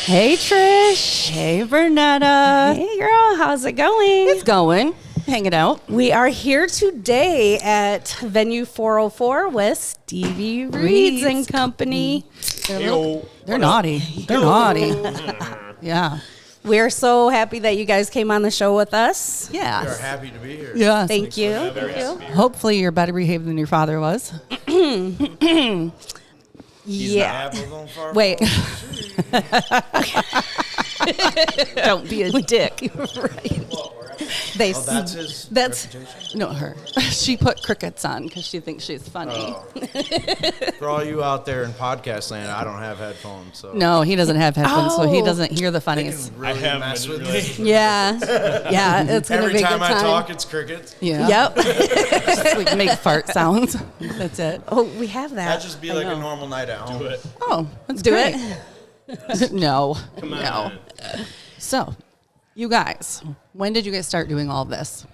Hey, Trish. Hey, Bernetta. Hey, girl. How's it going? It's going. Hanging out. We are here today at Venue 404 with Stevie Reidz Company. They're naughty. They're naughty. Yeah. We're so happy that you guys came on the show with us. Yeah. We're happy to be here. Yeah. Thank you. Thank you. Hopefully you're better behaved than your father was. Yeah. Apples on fire. Wait. Don't be a dick. Right. They Oh, that's his that's reputation? No, her. She put crickets on because she thinks she's funny. Oh. For all you out there in podcast land, I don't have headphones, so No, he doesn't have headphones, so he Oh. doesn't hear the they funnies. can really mess with me. yeah. Yeah, it's going to Every be a time good I time. talk, it's crickets. Yeah. Yep. Just like make fart sounds. That's it. Oh, we have that. That'd just be I like know. a normal night at home. Oh, that's Do great. it. No. No. So, you guys, when did you guys start doing all of this?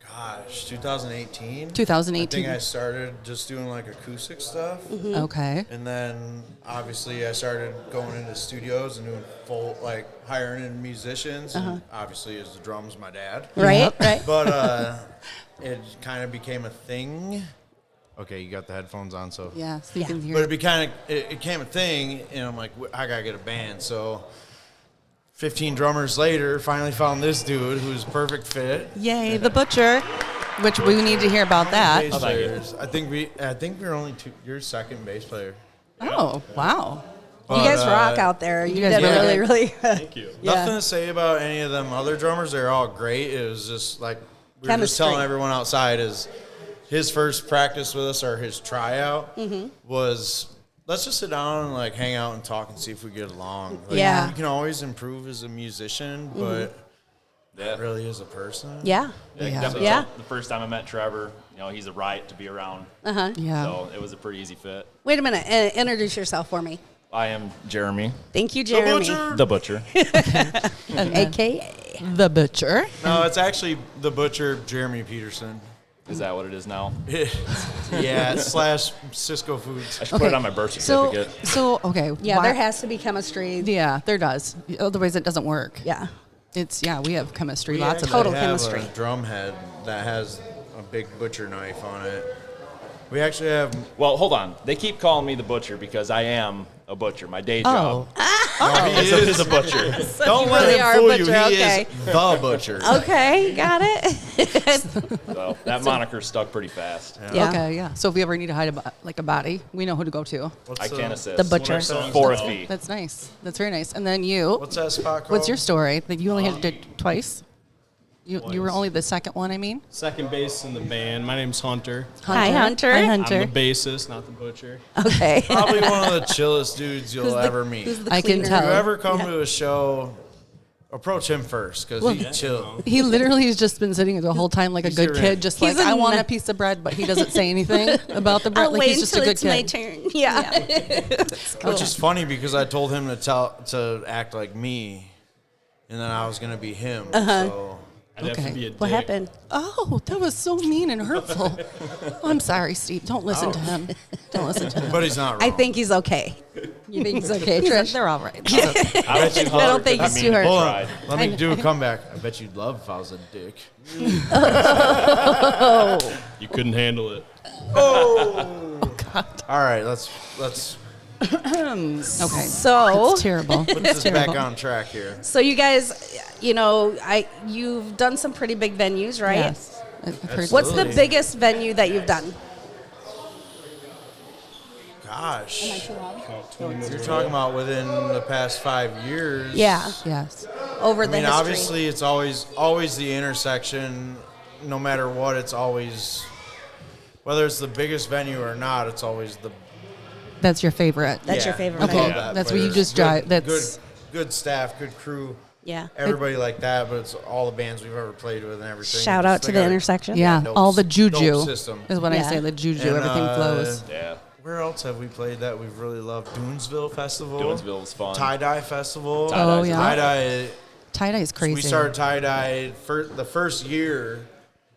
Gosh, 2018. 2018. I think I started just doing like acoustic stuff. Okay. And then obviously I started going into studios and doing full, like hiring in musicians. And obviously, as the drums, my dad. Right, Yep. right. But it kind of became a thing. Okay, you got the headphones on, so. Yeah, so you can But hear. it became a thing, and I'm like, I gotta get a band. So 15 drummers later, finally found this dude who's perfect fit. Yay, the butcher, which we need to hear about that. Bass players. I think we're only two. You're second bass player. Oh, wow. You guys But, rock out there. You guys did rock. really, really. Thank you. Yeah. Nothing to say about any of them other drummers. They're all great. It was just like we were just Chemistry. telling everyone outside is his first practice with us or his tryout was let's just sit down and like hang out and talk and see if we get along. Like, Yeah. you can always improve as a musician, but not really as a person. Yeah. Yeah, Yeah. definitely Yeah. the first time I met Trevor, he's a riot to be around. Yeah. So it was a pretty easy fit. Wait a minute. Introduce yourself for me. I am Jeremy, Thank you, The Jeremy. butcher. the butcher. AKA. The butcher. No, it's actually the butcher, Jeremy Peterson. Is that what it is now? Yeah, / Cisco Foods. I should put it on my birth So, certificate. okay. Yeah, why- there has to be chemistry. Yeah, there does. Otherwise, it doesn't work. Yeah. We have chemistry, We lots of actually Total it. have chemistry. A drum head that has a big butcher knife on it. We actually have. Well, hold on. They keep calling me the butcher because I am a butcher. My day Oh. job He is a butcher. Don't you let really him are a fool butcher, you. He okay. is the butcher. Okay, got it. So that moniker stuck pretty fast. Yeah. Okay, yeah. So if we ever need to hide a body, we know who to go to. I can assist. The butcher. Fourth fee. That's nice. That's very nice. And then you. What's that spot called? What's your story? That you only had to do it twice? You were only the second one, I mean? Second bass in the band. My name's Hunter. Hi, Hunter. Hi, I'm Hunter. the bassist, not the butcher. Okay. Probably one of the chillest dudes you'll ever meet. Who's the I can cleaner? tell. If you ever come to a show, approach him first because he's chill. He literally has just been sitting the whole time like a He's good your- kid, just He's like, a I want na- a piece of bread, but he doesn't say anything about the bread. I'll Like wait he's just a until good it's my kid. turn. Yeah. Which is funny because I told him to act like me, and then I was gonna be him. So I'd have Okay. to be a dick. What happened? Oh, that was so mean and hurtful. Oh, I'm sorry, Steve. Don't listen to him. Don't listen to him. but he's not wrong. I think he's okay. You think he's okay, Trish? They're all right. I bet you'd I don't think he's too hurt. Hold tried. on. Let me do a comeback. I bet you'd love if I was a dick. You couldn't handle it. All right, let's Okay. So, It's terrible. put this back on track here. so you guys, you've done some pretty big venues, right? Yes. I've heard What's the Absolutely. biggest venue that you've done? Gosh, you're talking about within the past 5 years. Yeah, Yes. over I the mean, history. obviously, it's always the intersection. No matter what, it's always whether it's the biggest venue or not. It's always the That's your favorite. That's your yeah, favorite I Okay, love venue. that, that's but where you it's just good- drive- that's- good staff, good crew. Yeah. Everybody like that, but it's all the bands we've ever played with and everything. Shout out They to the got a- intersection. Yeah, dope all the dope juju system. is what I Yeah. say. The juju, And, everything flows. Yeah. Where else have we played that we've really loved? Doonesville Festival. Doonesville was fun. Tie-dye Festival. Tie-dye's Oh, yeah. Tie-dye. Tie-dye is crazy. We started tie-dye the first year,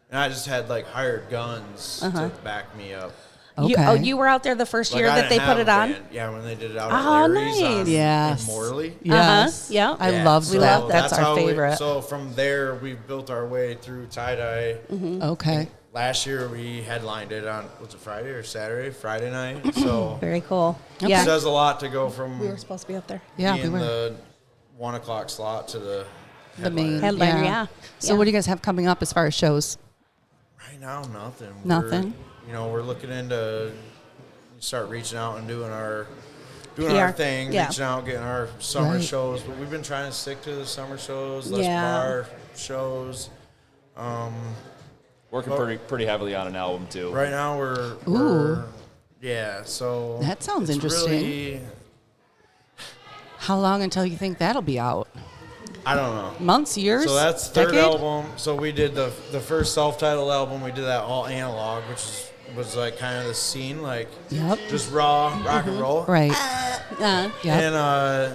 and I just had like hired guns to back me up. Okay. You were out there the first Like, year I that they didn't put have it a on? band. Yeah, when they did it out Oh, at Larry's nice. Yes. in Morley. Yes. Yeah. I Yeah, love so that. That's our how favorite. so from there, we built our way through tie-dye. Okay. Last year, we headlined it on, was it Friday or Saturday? Friday night. So Very cool. it Yeah. says a lot to go from We were supposed to be up there. Yeah, we being were. the 1 o'clock slot to the The main. Headliner, yeah. So Yeah. what do you guys have coming up as far as shows? Right now, nothing. Nothing? We're looking into start reaching out and doing our PR. thing, Yeah. reaching out, getting our summer Right. shows. But we've been trying to stick to the summer shows, less Yeah. bar shows. Working pretty heavily on an album too. Right now, Ooh. we're yeah. So That sounds it's interesting. really- How long until you think that'll be out? I don't know. Months, years? So that's third decade? album. So we did the first self-titled album. We did that all analog, which was like kind of the scene, like Yep. just raw rock and roll. Right. Uh, Yep. And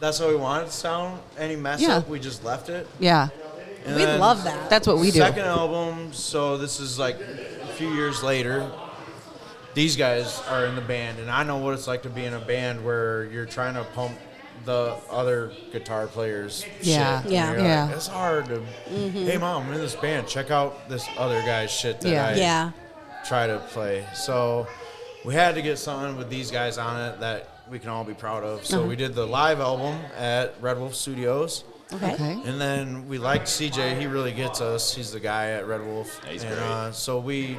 that's how we wanted it to sound. Any mess Yeah. up, we just left it. Yeah. And we then love that. That's what we do. Second album. So this is like a few years later. These guys are in the band, and I know what it's like to be in a band where you're trying to pump the other guitar players. Yeah. shit. Yeah. And you're Yeah. Like, it's hard to. Hey, mom, I'm in this band. Check out this other guy's shit that Yeah. I Yeah. try to play. So we had to get something with these guys on it that we can all be proud of. So we did the live album at Red Wolf Studios. Okay. Okay. And then we liked CJ. He really gets us. He's the guy at Red Wolf. Yeah, he's and great. so we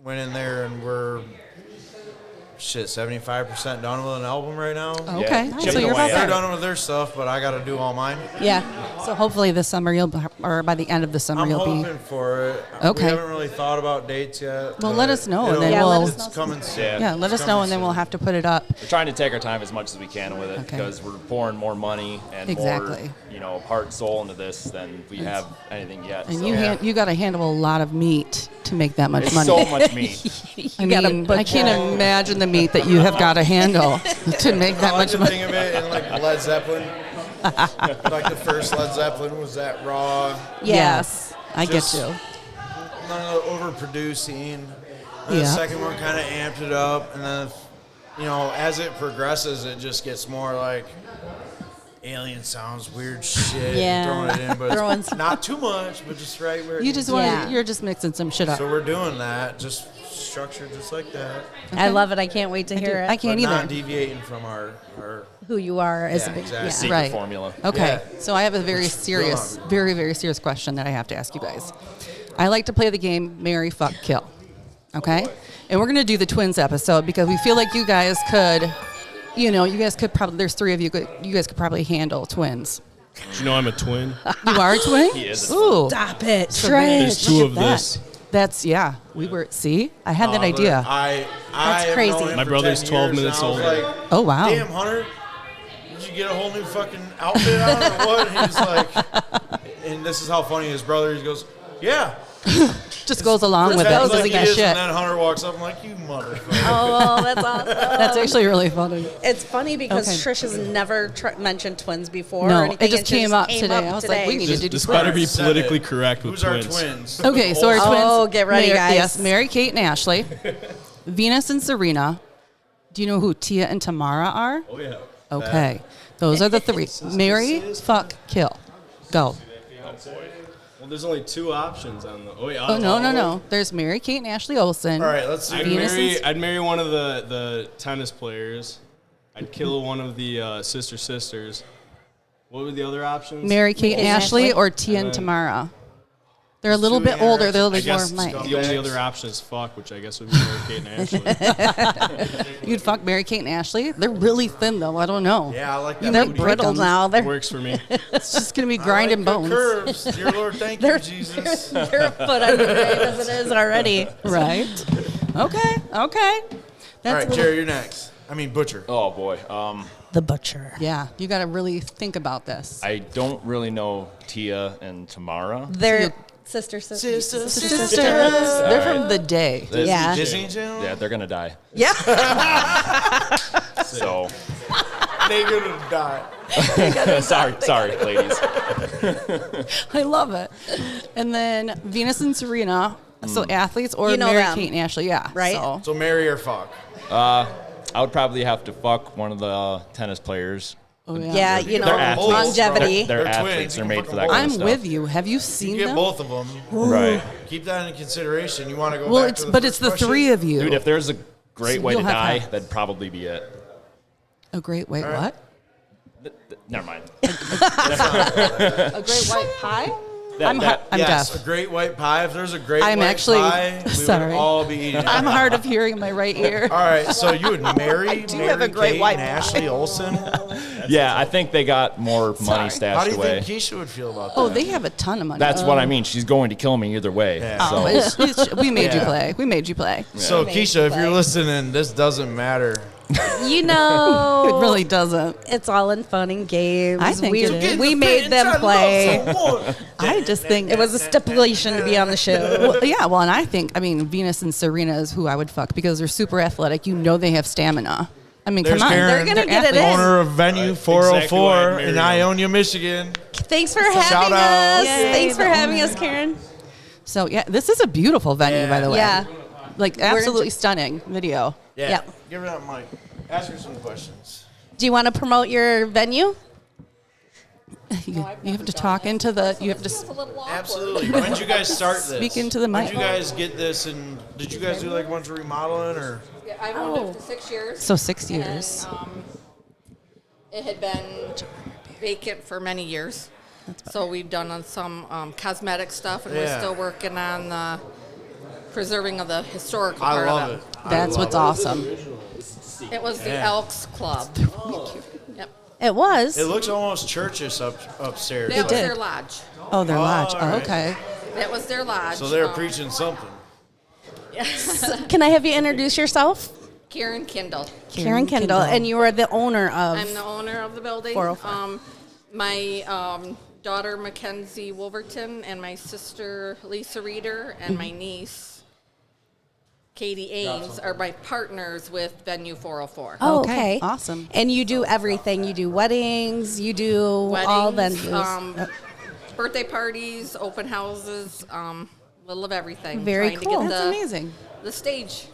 went in there and we're 75% done with an album right now. Okay. Yeah. So Chipping you're away about at They're there. done with their stuff, but I got to do all mine. Yeah. So hopefully this summer or by the end of the summer I'm you'll hoping be. for it. Okay. We haven't really thought about dates yet. Well, but let us know, and it'll- then Yeah, let we'll. us know It's coming soon. Yeah. Yeah, let It's us know, coming and then soon. we'll have to put it up. We're trying to take our time as much as we can with it Okay. because we're pouring more money and Exactly. more, heart and soul into this than we have anything yet. And so. you got to handle a lot of meat to make that much It's money. so much meat. I gotta mean, put I can't imagine the meat that you have got to handle to make that I like much to money. think of it in like Led Zeppelin. Like the first Led Zeppelin was that raw, Yes, I get Just- you. none of the overproducing. And Yeah. the second one kind of amped it up, and then as it progresses, it just gets more like alien sounds, weird shit, Yeah. throwing it in, but Throwing it's not too much, but just right where it You needs just to want Yeah. you're just mixing some shit be. up. So we're doing that, just structured just like that, I love it. I can't wait to hear I it. can't but not either. deviating from our Who you are as Yeah, a big exactly. Secret Right. formula. Okay, Yeah. so I have a very Which- serious, go on. very, very serious question that I have to ask you guys. I like to play the game Marry, Fuck, Kill. Okay? And we're going to do the twins episode because we feel like you guys could, probably, there's three of you, you guys could probably handle twins. Did you know I'm a twin? You are a twin? He is a Ooh. Stop it, There's Trish. two of that. this. That's, yeah. I had that idea. I That's have crazy. known him My for brother's 10 12 years, minutes and I was older. like, Oh, wow. damn, Hunter, did you get a whole new fucking outfit on or what? And he was like, and this is how funny his brother, he goes, yeah. Just goes along with it. Pretends Doesn't like give he a is, shit. And then Hunter walks up, I'm like, you motherfucker. Oh, that's awesome. That's actually really funny. It's funny because Okay. Trish has never mentioned twins before. No, or anything. it just came up today. I was like, we need to do This twins. better be Send politically it. correct with Who's twins. our twins? Okay, so our twins. Oh, get ready, guys. Yes, Mary, Kate, and Ashley. Venus and Serena. Do you know who Tia and Tamara are? Oh, yeah. Okay. Those are the three. Mary, fuck, kill. Go. Well, there's only two options on the. Oh, yeah. Oh, no. There's Mary, Kate, and Ashley Olsen. All right, let's see. Venus I'd marry one of the tennis players. I'd kill one of the sisters. What were the other options? Mary, Kate, and and Ashley, Ashley. or Tia and Tamara. They're a little bit older. They're a I little guess more of the only other option is fuck, which I guess would be Mary Kate and Ashley. You'd fuck Mary, Kate, and Ashley? They're really thin, though. I don't know. Yeah, I like that. They're break brittle 'em. now. They're Works for me. It's just going to be I grinding like the bones. curves. Dear Lord, thank you, Jesus. they're a foot under grave as it is already. Right? Okay. All right, That's Jerry, you're next. I mean, Butcher. Oh boy. The butcher. Yeah, you got to really think about this. I don't really know Tia and Tamara. They're sisters. Sisters. They're from the day. Yeah. Disney Channel? Yeah, they're gonna die. Yeah. So They're going to die. sorry, ladies. I love it. And then Venus and Serena So athletes or You know Mary them. Kate and Ashley, yeah. Right? So marry or fuck. I would probably have to fuck one of the tennis players. Oh, Yeah, you know, They're athletes. longevity. They're They're athletes. twins. They're You made can for fuck that them kind I'm of stuff. with you. Have you seen You get them? both of them. Right. Keep that in consideration. You want to go Well, back it's to the but first it's the question? three of you. Dude, if there's a great So way to you'll have die, to- that'd probably be it. A great wait, what? Never mind. A great white pie? I'm that- yes, deaf. a great white pie. If there's a great I'm white actually- pie, we sorry. would all be eating it. I'm hard of hearing in my right ear. All right, so you would marry do Mary have a great Kate white and pie. Ashley Olsen? Yeah, I think they got more money How stashed do you away. think Keisha would feel about Oh, that? they have a ton of money. That's what I mean. She's going to kill me either way. Yeah. So We made you Yeah. play. We made you play. So Keisha, if you're listening, this doesn't matter. You know, It really doesn't. it's all in fun and games. I think we, it is. we made them play. I just think It was a stipulation to be on the show. Well, yeah, well, and I think, Venus and Serena is who I would fuck because they're super athletic. You know they have stamina. I mean, There's come on. Karen, They're gonna get it athletes. in. owner of Venue 404 Exactly in why I married Ionia, Michigan. Thanks for having Shout out. us. Yay, Thanks for the having owner. us, Karen. So, yeah, this is a beautiful venue, by the way. Yeah. Like, absolutely stunning video. Yeah. Yep. Give her that mic. Ask her some questions. Do you want to promote your venue? You have to talk into the, you have to, Absolutely. When did you guys start this? Speak into the When mic. did you guys get this, and did you guys do like a bunch of remodeling, or? I've owned it for 6 years. so 6 years. And, it had been vacant for many years. So we've done on some cosmetic stuff, and we're Yeah. still working on the preserving of the historical I part love of it. That's what's awesome. It was the Yeah. Elks Club. Yep. It was. It looks almost churchish upstairs. That was did. their lodge. Oh, their lodge. all Oh, right. okay. That was their lodge. So they're preaching something. Can I have you introduce yourself? Karen Kindle. Karen Kendall, and you are the owner of. I'm the owner of the building. 404. My daughter Mackenzie Wolverton and my sister Lisa Reeder and my niece Katie Ames are my partners with Venue 404. Oh, Okay, okay. awesome. And you do everything. You do weddings. You do all Weddings, venues. birthday parties, open houses, little of everything. Very Trying cool. To get That's the, amazing. The stage.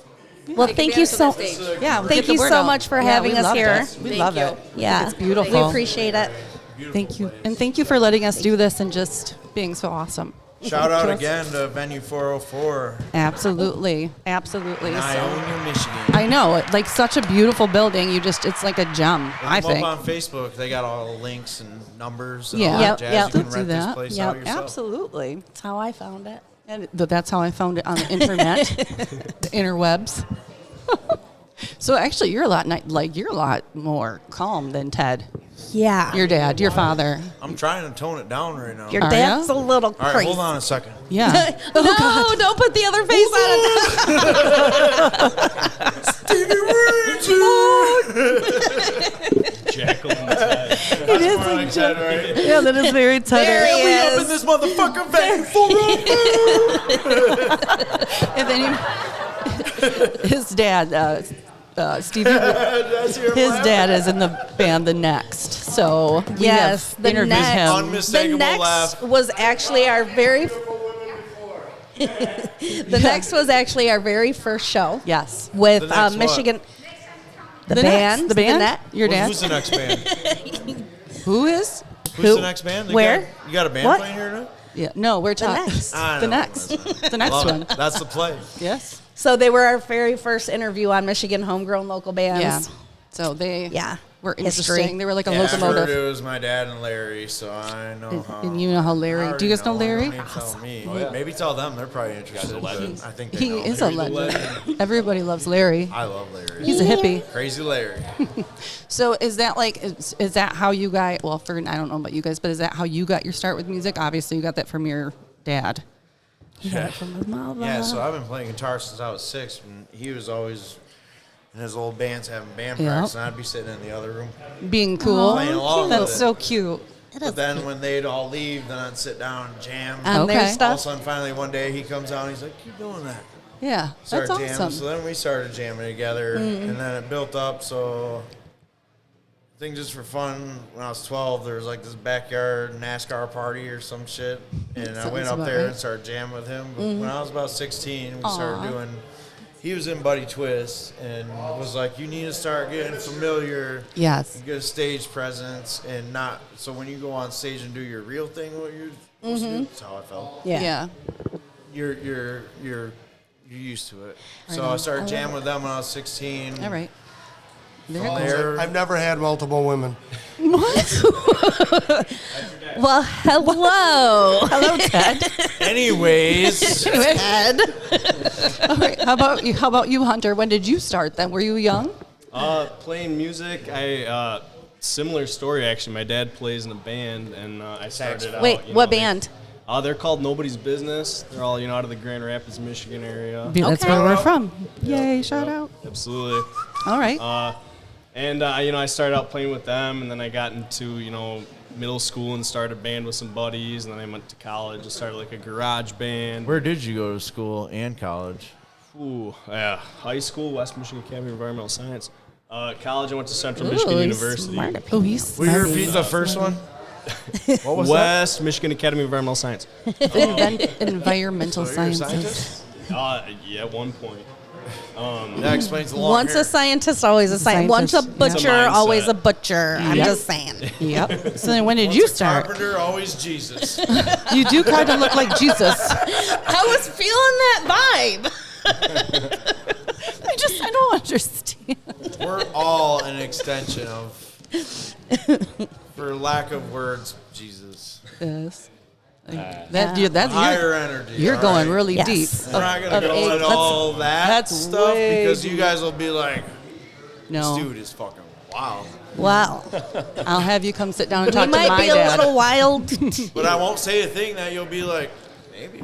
Well, Take thank you advantage so. of the stage. Yeah, we'll Thank get the you word so out. much for Yeah, having we us loved here. it. We Thank love you. it. Yeah, It's beautiful. We appreciate it. Thank you. And thank you for letting us do this and just being so awesome. Shout out again to Venue 404 Absolutely. Absolutely. in So- Ionia, Michigan. I know. Like such a beautiful building. It's like a gem, I Look them think. up on Facebook. They got all the links and numbers and Yeah. all Yep, that jazz. yep. You can Let's do rent this that. place Yep. out yourself. Absolutely. That's how I found it. And that's how I found it on the internet, the interwebs. So actually, you're a lot more calm than Ted, Yeah. your dad, your father. I'm trying to tone it down right now. Your Are dad's ya? a little All right, crazy. hold on a second. Yeah. No, don't put the other face on it. Jacqueline Ted. It is More like that, right? Yeah, that is very Ted. There he We up in is. this motherfucker Venue 404. And then his dad, Stevie, That's your his laugh. dad is in the band The Next. So we Yes, have The interviewed Next. him. The Unmistakable next laugh. was actually our very. The next was actually our very first show Yes. with The Next what? Michigan. The Next. band. The band. Net. Your dad. Who's the next band? Who is? Who's the next band? Where? You got a band What? playing here tonight? Yeah. No, we're talking. Next. I The know. next. The next Love one. it. That's the play. Yes. So they were our very first interview on Michigan homegrown local bands. Yeah. So they Yeah. were History. interesting. They were like a Yeah, I heard locomotive. it was my dad and Larry, so I know how. And you know how Larry. Do you guys know Larry? Maybe tell me. Maybe tell them. They're probably interested. But I think they He know. is a legend. Everybody loves Larry. I love Larry. He's a hippie. Crazy Larry. So is that like is that how you guys? Well, for I don't know about you guys, but is that how you got your start with music? Obviously, you got that from your dad. Yeah. From his mother. Yeah, so I've been playing guitar since I was 6, and he was always in his old bands having band Yep. practice, and I'd be sitting in the other room. Being cool. Playing along That's with it. so cute. But then when they'd all leave, then I'd sit down and jam. On Okay. their All of a stuff. sudden, finally, one day he comes out and he's like, keep doing that. Yeah, Start that's jamming. awesome. So then we started jamming together, and then it built up. So I think just for fun, when I was 12, there was like this backyard NASCAR party or some shit. And I went Sounds up about there right. and started jamming with him. But when I was about 16, we started doing, he was in Buddy Twist and was like, you need to start getting familiar. Yes. Get a stage presence and not, so when you go on stage and do your real thing, what you're supposed to do, that's how I felt. Yeah. You're used to it. So I started jamming with them when I was 16. All right. I've never had multiple women. Well, hello. Hello, Ted. Anyways, Ted. All right. How about you, Hunter? When did you start then? Were you young? Playing music, similar story actually. My dad plays in a band, and I started out. Wait, what band? They're called Nobody's Business. They're all out of the Grand Rapids, Michigan area. That's Okay. where we're from. Yay! Shout out. Absolutely. All right. I started out playing with them, and then I got into middle school and started a band with some buddies, and then I went to college and started like a garage band. where did you go to school and college? High school, West Michigan Academy of Environmental Science. College, I went to Central Michigan University. Smart. Oh, he's Will you smart. repeat the first one? What was West Michigan Academy of Environmental Science. Environmental that? So you're a sciences. scientist? Yeah, at one point. That explains the long Once hair. a scientist, always a scientist. Once a Scientist, butcher, yeah. It's a mindset. always a butcher. I'm Yep. just saying. Yep. So then, when did Once you a start? Carpenter, always Jesus. You do kind of look like Jesus. I was feeling that vibe. I don't understand. We're all an extension of, for lack of words, Jesus. Yes. That's Higher energy. You're all going right? really Yes. deep. We're not going to of go eight. into all that that's stuff way because you guys will be like, No, this dude is fucking wild. Wow. I'll have you come sit down and We talk to might my be a dad. little wild. But I won't say a thing that you'll be like, maybe.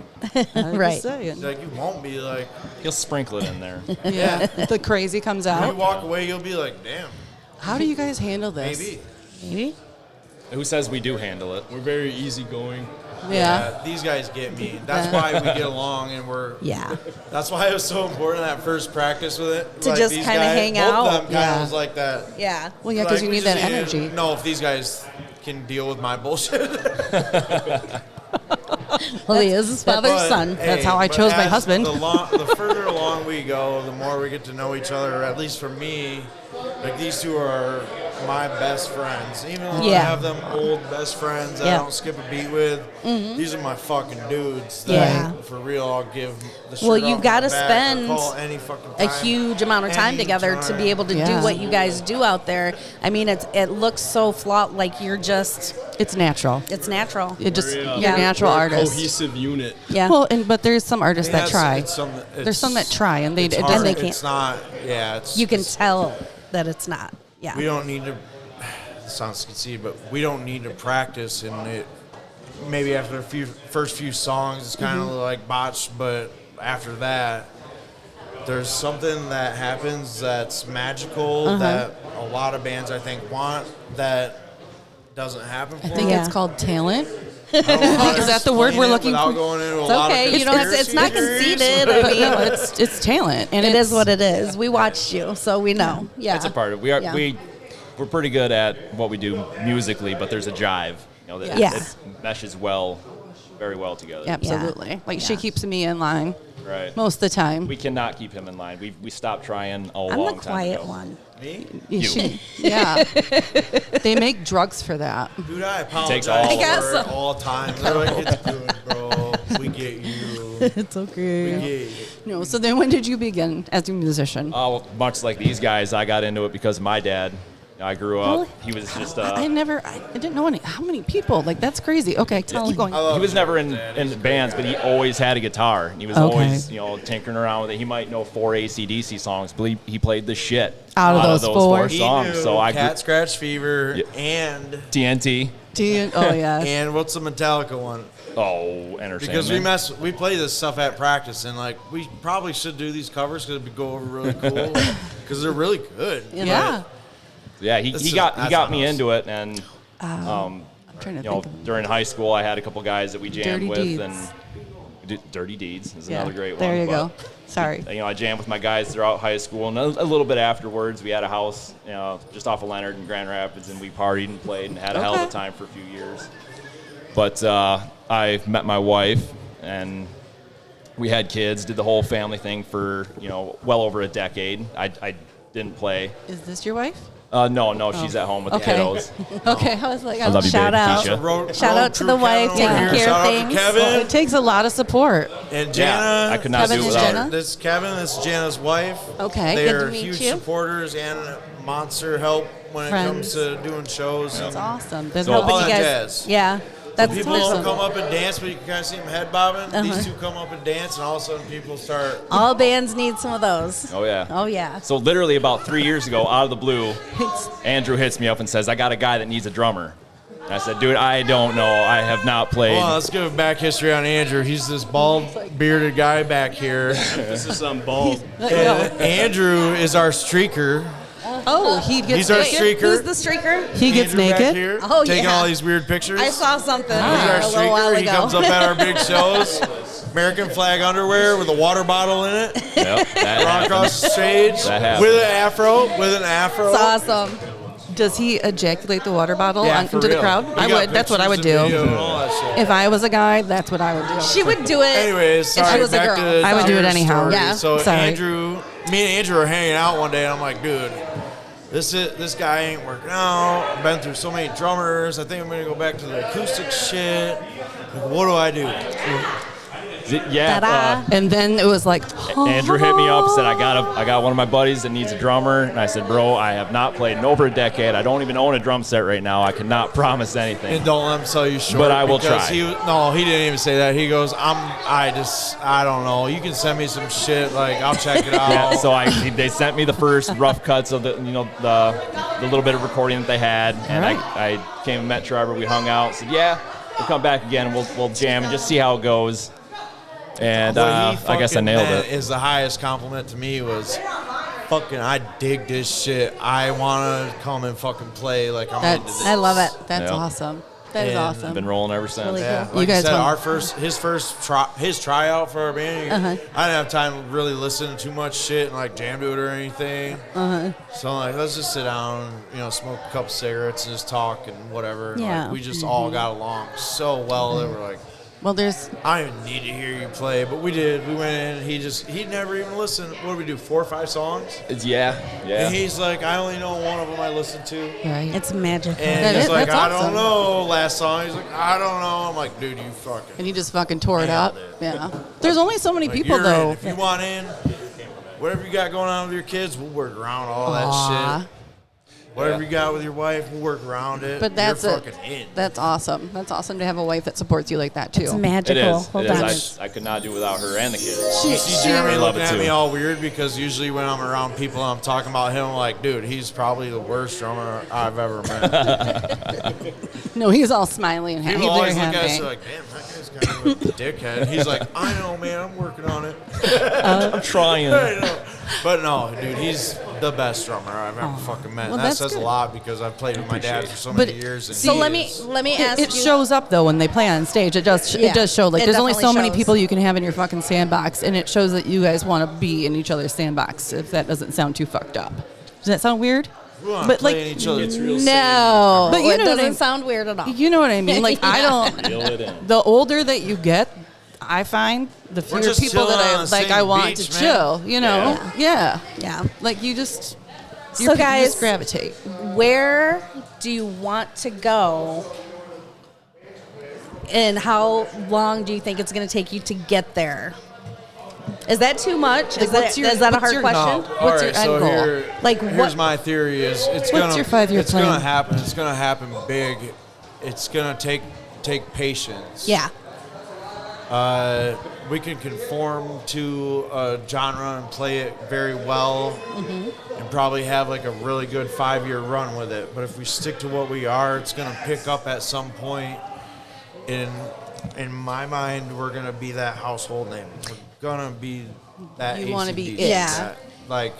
I'm Right. just saying. Like, you won't be like, He'll sprinkle it in there. Yeah, the crazy comes when you out. walk away, you'll be like, damn, How do you guys handle this? maybe. Maybe. Who says we do handle it? We're very easygoing. Yeah. These guys get me. That's why we get along, and Yeah. that's why it was so important that first practice with it. To just these kinda guys, hang both out. of them kind Yeah. of was like that. Yeah. Well, yeah, because Like, you we need just that need to energy. know if these guys can deal with my bullshit. Well, he is his father's But, son. hey, That's how I but chose my as husband. The further along we go, the more we get to know each other. Or at least for me, like these two are my best friends. Even though I Yeah. have them old best friends that Yeah. I don't skip a beat with, these are my fucking dudes. That Yeah. For real, I'll give the shirt Well, you off my gotta back or spend call any fucking a time. huge amount of time together to be able to do Yeah. what you guys do out there. I mean, it looks so flawed. Like you're just, It's natural. it's natural. It just We're, you're a natural we're a artist. cohesive unit. Yeah. Well, but there's some artists that Yes, try. it's There's some that try and they it's it hard. doesn't. they can't. It's not. Yeah, it's. You can it's- tell that it's not. Yeah. We don't need to. It sounds conceited, but we don't need to practice, and it maybe after the first few songs, it's kind of like botched, but after that, there's something that happens that's magical that a lot of bands I think want that doesn't happen for I think them. Yeah. it's called talent. I don't know how to Is that the word explain we're it looking without for? going into a It's lot okay. of You know, it's not conspiracy theories? conceited. I But mean, no, it's talent, and it it's, is what it is. We watched you, so we know. Yeah. That's a part of it. We are Yeah. we're pretty good at what we do musically, but there's a jive. You know, that Yeah. it meshes very well together. absolutely. Like she Yeah. keeps me in line Right. most of the time. We cannot keep him in line. We stopped trying a I'm long the time quiet ago. one. Me? Yeah. They make drugs for that. Dude, I Takes apologize all I got for it some. all time. They're like, it's good, bro. We get you. It's We okay. get you. No. So then, when did you begin as a musician? Oh, much like these guys, I got into it because of my dad. I grew up. He was just I didn't know how many people. Like that's crazy. Okay, keep going. I love he was never in Dad. bands, but he always had a guitar. And he was Okay. always, tinkering around with it. He might know 4 AC/DC songs, but he played the shit Out of those four. He songs. knew So I Cat grew Scratch Fever Yeah. and TNT. Oh yeah. and what's the Metallica one? Oh, Enter Because Sandman. we play this stuff at practice, and like we probably should do these covers because it'd go over really cool because they're really good. Yeah. Yeah, he That's got not me us. into it, and I'm trying to think. Of during high school, I had a couple guys that we jammed Dirty with, Deeds. and we Dirty Deeds is Yeah, another great one. there you but, go. Sorry. I jammed with my guys throughout high school, and a little bit afterwards. We had a house, just off of Leonard in Grand Rapids, and we partied and played and had a hell of a time for a few years. But I met my wife, and we had kids, did the whole family thing for, well over a decade. I didn't play. Is this your wife? No, she's at home with the kiddos. Okay, I was like, I love you, Shout babe. out. Keisha. Shout out to the wife taking care Shout of out to things. Kevin. Well, it takes a lot of support. And Jana. I could not Kevin do it and without Jenna? her. This is Kevin. This is Jana's wife. Okay, They good to are meet huge you. supporters and monster help when Friends. it comes to doing shows. That's and awesome. That's So Helping all you that guys. jazz. Yeah. That's People awesome. don't come up and dance, but you can kind of see them head bobbing. These two come up and dance, and all of a sudden people start. All bands need some of those. Oh, yeah. Oh, yeah. So literally about 3 years ago, out of the blue, Andrew hits me up and says, I got a guy that needs a drummer. And I said, dude, I don't know. I have not played. Well, let's give a back history on Andrew. He's this bald, bearded guy back here. This is bald. And Andrew is our streaker. Oh, he gets He's our naked? streaker. Who's the streaker? He gets Andrew back naked? here, Oh, taking yeah. all these weird pictures. I saw something He's our a little while streaker. He ago. comes up at our big shows. American flag underwear with a water bottle in it. Yep, that Run across the stage That happens. with an afro. It's awesome. Does he ejaculate the water bottle Yeah, for into the real. crowd? We I got would. That's what I would pictures do. and video and all that shit. If I was a guy, that's what I would do. She would do it. Anyways, if she sorry, was a back girl. to I would do it your anyhow. story. Yeah. So Sorry. me and Andrew were hanging out one day, and I'm like, dude, this guy ain't working out. I've been through so many drummers. I think I'm gonna go back to the acoustic shit. Like, what do I do? Yeah. Ta-da. And then it was like, Andrew hit me up and said, I got one of my buddies that needs a drummer. And I said, bro, I have not played in over a decade. I don't even own a drum set right now. I cannot promise anything. And don't let him sell you short. But I will because try. He didn't even say that. He goes, I don't know. You can send me some shit. Like, I'll check it out. Yeah, so they sent me the first rough cuts of the little bit of recording that they had, and I came and met Trevor. We hung out. Said, yeah, we'll come back again and we'll jam and just see how it goes. And What he I guess I fucking nailed meant it. is the highest compliment to me was, fucking, I dig this shit. I want to come and fucking play like I'm into this. I love it. that's Yeah. awesome. That is And awesome. Been rolling ever since. Really Yeah, cool. like You I guys said, want- his tryout for our band. I didn't have time to really listen to too much shit and like jam to it or anything. So I'm like, let's just sit down, and, smoke a couple cigarettes and just talk and whatever. And, Yeah. like, we just all got along so well that we're like, Well, there's I don't even need to hear you play, but we did. We went in. He never even listened. What did we do? 4 or 5 songs? Yeah. And he's like, I only know one of them I listened to. right. It's magical. And That he's is- like, that's I awesome. don't know. Last song, he's like, I don't know. I'm like, dude, you fucking. And you just fucking tore it Nailed up. it. Yeah. There's only so many Like, people you're in. though. If you want in, whatever you got going on with your kids, we'll work around all that Aw. shit. Whatever you got with your wife, we'll work around it. But that's You're it. fucking in. That's awesome. That's awesome to have a wife that supports you like that too. It's It magical. is. Hold It on. is. I could not do without her and the kids. You see Jeremy love looking it at too. me all weird because usually when I'm around people and I'm talking about him, I'm like, dude, he's probably the worst drummer I've ever met. No, he's all smiling and happy. People always Very look at us happy. like, damn, that guy's kind of a dickhead. He's like, I know, man, I'm working on it. I'm trying. I know. But no, dude, he's the best drummer I've ever fucking met. Well, And that that's says a good. lot because I've played with my dad for so But- many years. And So he let me is- ask It you. shows up though when they play on stage. It does. Yeah, It does show. Like it there's only so definitely many shows. people you can have in your fucking sandbox, and it shows that you guys want to be in each other's sandbox. If that doesn't sound too fucked up, does that sound weird? We want to but, play like, in each other's No, But you it know what doesn't I- sound weird at all. You know what I mean? Like I don't. Reel it in. The older that you get, I find the fewer just people that chilling I on the like. same I want beach, to man. chill. You know? Yeah. Yeah. Like you just. So, you guys- just gravitate. Where do you want to go? And how long do you think it's going to take you to get there? Is that too much? Is that a hard question? All What's right, your so end goal? here, Like, here's what- my theory is it's What's gonna your 5-year it's gonna plan? happen. It's gonna happen big. It's gonna take patience. Yeah. We can conform to a genre and play it very well and probably have like a really good 5-year run with it. But if we stick to what we are, it's going to pick up at some point. In my mind, we're going to be that household name. We're going to be that You wanna be AC/DC, it. Yeah. that, like,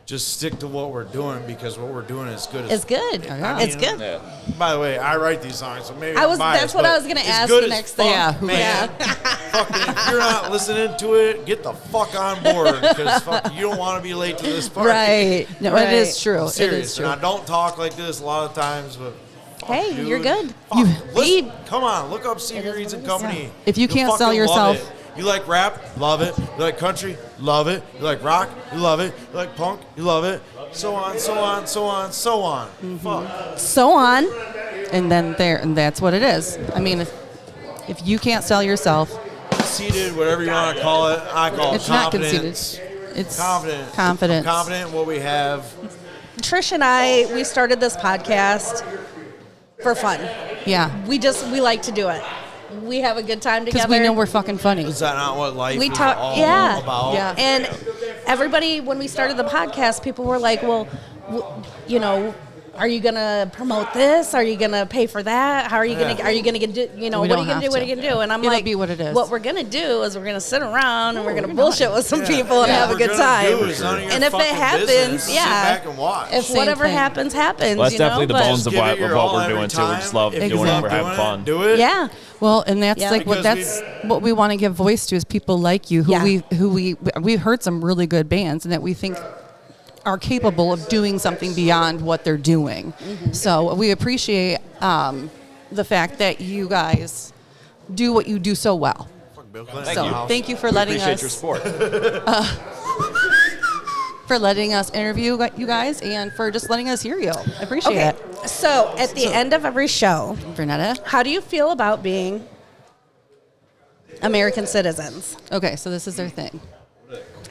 just stick to what we're doing because what we're doing is good. It's good. yeah. It's good. Yeah. By the way, I write these songs, so maybe That's what I was gonna ask the next thing. Yeah, man. Fucking, if you're not listening to it, get the fuck on board because you don't want to be late to this party. Right. No, right. it is true. I'm It serious. is true. And I don't talk like this a lot of times, but Hey, dude, you're good. fuck, be- come on, look up Stevie Reidz and Company. If you You'll can't sell fucking love yourself- it. You like rap? Love it. You like country? Love it. You like rock? You love it. You like punk? You love it. So on, so on, so on, so on. Fuck. So on. And then and that's what it is. I mean, if you can't sell yourself, Conceited, whatever you want to call it. I call it it's not confidence. conceited. It's Confident. confidence. I'm confident in what we have. Trish and I, we started this podcast for fun. Yeah, We like to do it. We have a good time because together. we know we're fucking funny. Is that not what life We is talk- all yeah. about? Yeah. And everybody, when we started the podcast, people were like, well, are you going to promote this? Are you going to pay for that? How are you going to, what are you going to do? We What are don't you going to do? have What are you to. going to do? And I'm It'll like, be what it is. What we're going to do is we're going to sit around and we're going to bullshit with some people and Yeah, have a we're good gonna time. do is none of your And if it fucking happens, business. Sit yeah. back and watch. If Same whatever thing. happens, happens. Well, that's you know? definitely the But- bones of Give it what your all we're every doing too. We just love time. If doing you it. love We're having doing fun. it, do it. Yeah. Well, and that's Yeah. like what Because what we want to give voice to is people like you Yeah. we've heard some really good bands and that we think are capable of doing something beyond what they're doing. Mm-hmm. So we appreciate the fact that you guys do what you do so well. Fuck Bill Clinton. So thank you for We letting appreciate your us support. interview you guys and for just letting us hear you. I appreciate Okay. it. So at the end of every show, Vernetta? how do you feel about being American citizens? Okay, so this is their thing.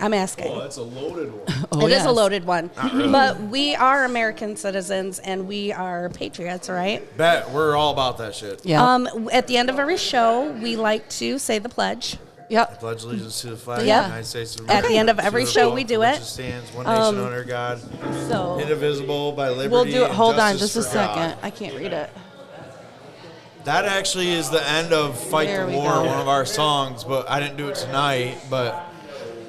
I'm asking. That's a loaded one. Oh, It is yes. a loaded one. But we are American citizens and we are patriots, right? Bet we're all about that shit. Yeah. At the end of every show, we like to say the pledge. Yep. Pledge allegiance to the flag Yeah. of the United States of America. At the end of to every the show, we republic do for which it. it stands one nation under God, So indivisible by liberty. We'll do it. and Hold on justice just a for God. second. I can't read it. That actually is the end of Fight There the we War, go. one of our songs, but I didn't do it tonight. But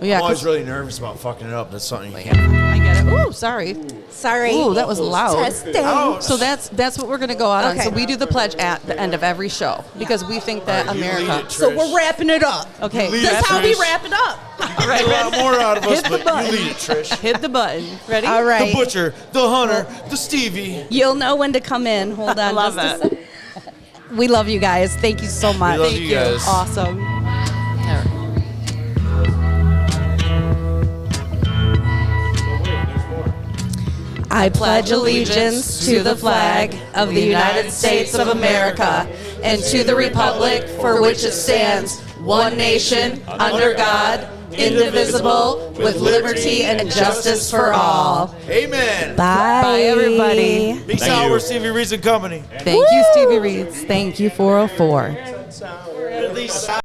Yeah, I'm always 'cause- really nervous about fucking it up. That's something you Yeah, can't. I get it. Ooh, sorry. sorry. Ooh, that was loud. Testing. Ouch. So that's what we're gonna go out on. Okay. So we do the pledge at the end of every show because we think that All right, you America. lead it, So Trish. we're wrapping it up. Okay, lead This it, is how we Trish. wrap it up. You get a lot more out of us, Hit the but button. you lead it, Trish. hit the button. Ready? All right. The butcher, the hunter, the Stevie. You'll know when to come in. Hold on. Love just a it. sec. We love you guys. Thank you so much. love you guys. Awesome. I pledge allegiance to the flag of the United States of America and to the republic for which it stands, one nation, under God, indivisible, with liberty and justice for all. Amen. Bye. Bye, everybody. Peace Thank out. you. We're Stevie Reidz and Company. Thank you, Stevie Reidz. Thank you, 404. At least.